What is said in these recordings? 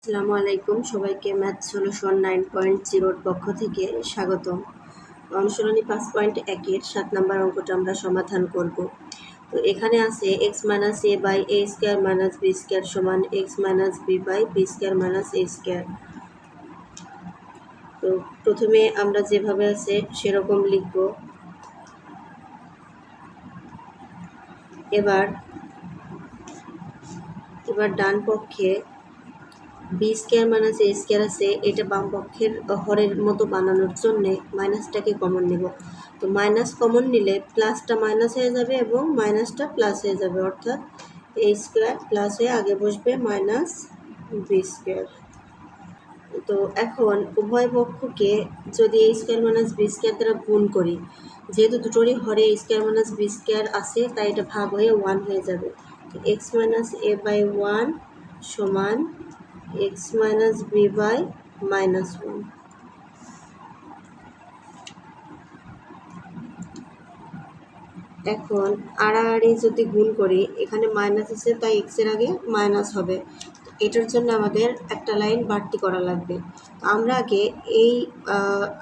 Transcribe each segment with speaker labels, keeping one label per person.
Speaker 1: আসসালামু আলাইকুম, সবাইকে ম্যাথ সলিউশন 9.0 পক্ষ থেকে স্বাগতম। অনুশীলনী 5.1-এর 7 নম্বর অঙ্কটা আমরা সমাধান করব। তো এখানে আছে x - a by a square minus b square সমান x - b by b square minus a square. তো প্রথমে আমরা যেভাবে আছে সেরকম লিখব। এবার ডান পক্ষে বি স্কয়ার মাইনাস এ স্কয়ার আছে, এটা বাম পক্ষের হরের মতো বানানোর জন্য মাইনাসটাকে কমন নেব। তো মাইনাস কমন নিলে প্লাসটা মাইনাস হয়ে যাবে এবং মাইনাসটা প্লাস হয়ে যাবে, অর্থাৎ এ স্কয়ার প্লাস হয়ে আগে বসবে মাইনাস বি স্কয়ার। তো এখন উভয় পক্ষকে যদি এ স্কয়ার মাইনাস বি স্কয়ার দ্বারা গুণ করি, যেহেতু দুটোরই হরে এ স্কয়ার মাইনাস বি স্কয়ার আছে, তাই এটা ভাগ হয়ে 1 হয়ে যাবে। তো এক্স মাইনাস এ বাই 1 সমান x minus b by minus 1। এখন আড়াআড়ি যদি গুণ করি, এখানে মাইনাস আছে তাই x এর আগে মাইনাস হবে। এটার জন্য আমাদের একটা লাইন বাড়তি করা লাগবে। আমরা আগে এই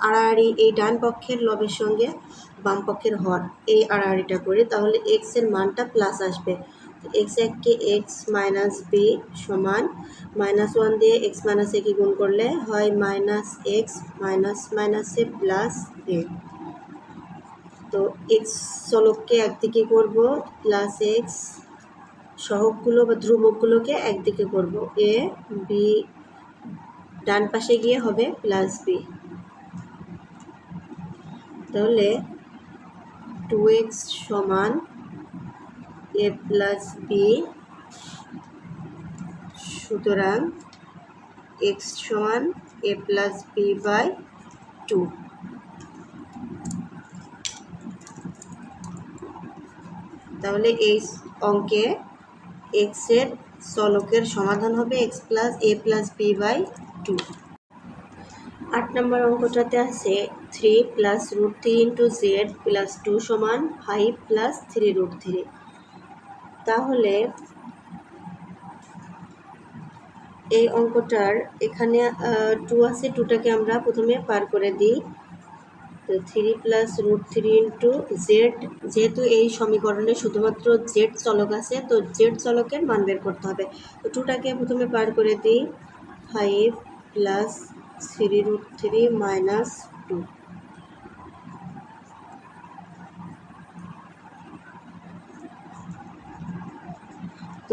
Speaker 1: আড়াআড়ি এই ডান পক্ষের লবের সঙ্গে বাম পক্ষের হর এই আড়াআড়িটা করি, তাহলে x এর মানটা প্লাস আসবে। x এককে x মাইনাস বি সমান -1 দিয়ে x মাইনাস এ কে গুণ করলে হয় মাইনাস এক্স মাইনাস মাইনাসে প্লাস এ। তো এক্স চলককে একদিকে করব, প্লাস এক্স সহগগুলো বা ধ্রুবকগুলোকে একদিকে করব, এ বি ডান পাশে গিয়ে হবে প্লাস বি। তাহলে 2x সমান এ প্লাস বি, সুতরাং x সমান এ প্লাস বি বাই 2। তাহলে এই অঙ্কে x এর চলকের সমাধান হবে x plus A plus B by 2। 8 নম্বর অঙ্কটাতে আছে 3 plus root 3 into Z plus 2 সমান 5 প্লাস 3 রুট 3। তাহলে এই অঙ্কটার এখানে 2 আছে, 2টাকে আমরা প্রথমে পার করে দিই। তো 3 প্লাস রুট 3 ইন্টু জেড, যেহেতু এই সমীকরণে শুধুমাত্র জেড চলক আছে, তো জেড চলকের মান বের করতে হবে। তো 2টাকে প্রথমে পার করে দিই, 5 প্লাস 3 রুট 3 মাইনাস 2।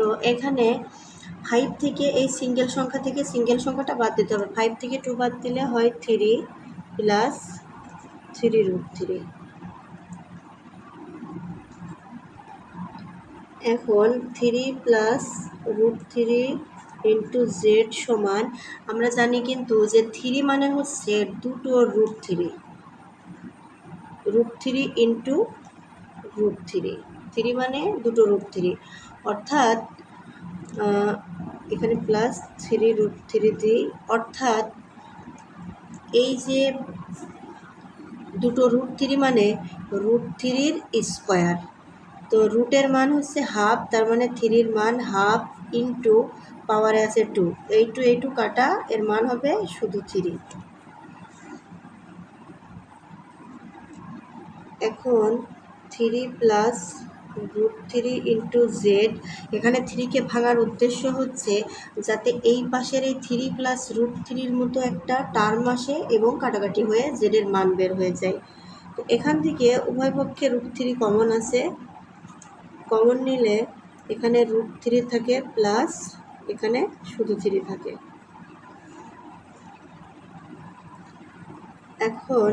Speaker 1: তো এখানে 5 থেকে এই সিঙ্গেল সংখ্যা থেকে সিঙ্গেল সংখ্যাটা বাদ দিতে হবে। 5 থেকে 2 বাদ দিলে হয় 3 প্লাস 3 রুট 3। এখন 3 প্লাস রুট 3 ইন্টু জেড সমান, আমরা জানি কিন্তু যে 3 মানে হচ্ছে দুটো রুট 3, রুট 3 ইন্টু রুট 3, 3 মানে দুটো রুট 3, অর্থাৎ এখানে প্লাস 3 রুট 3 দিই, অর্থাৎ এই যে দুটো রুট 3 মানে রুট 3-র স্কোয়ার। তো রুটের মান হচ্ছে হাফ, তার মানে 3-র মান হাফ ইন্টু পাওয়ারে আছে 2, এই 2 কাটা, এর মান হবে শুধু 3। এখন 3 প্লাস রুট 3 ইন্টু জেড, এখানে 3কে ভাঙার উদ্দেশ্য হচ্ছে যাতে এই পাশের এই 3 প্লাস রুট 3-র মতো একটা টার্ম আসে এবং কাটাকাটি হয়ে জেডের মান বের হয়ে যায়। তো এখান থেকে উভয় পক্ষে রুট 3 কমন আছে, কমন নিলে এখানে রুট 3 থাকে প্লাস এখানে শুধু 3 থাকে। এখন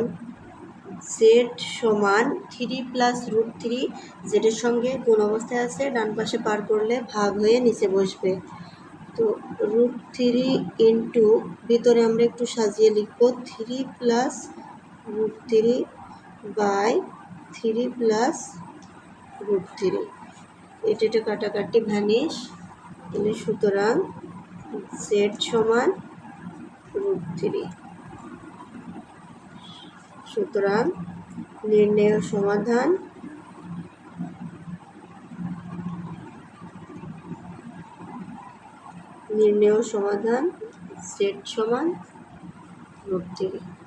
Speaker 1: জেড সমান 3 প্লাস রুট 3, জেডের সঙ্গে গুণ অবস্থায় আছে, ডান পাশে পার করলে ভাগ হয়ে নিচে বসবে। তো রুট 3 ইন্টু ভিতরে আমরা একটু সাজিয়ে লিখব 3 plus root 3 by 3 plus root 3, এটা কাটাকাটি ভ্যানিশ, তাহলে সুতরাং জেড সমান রুট 3। সুতরাং নির্ণেয় সমাধান জেড সমান √3।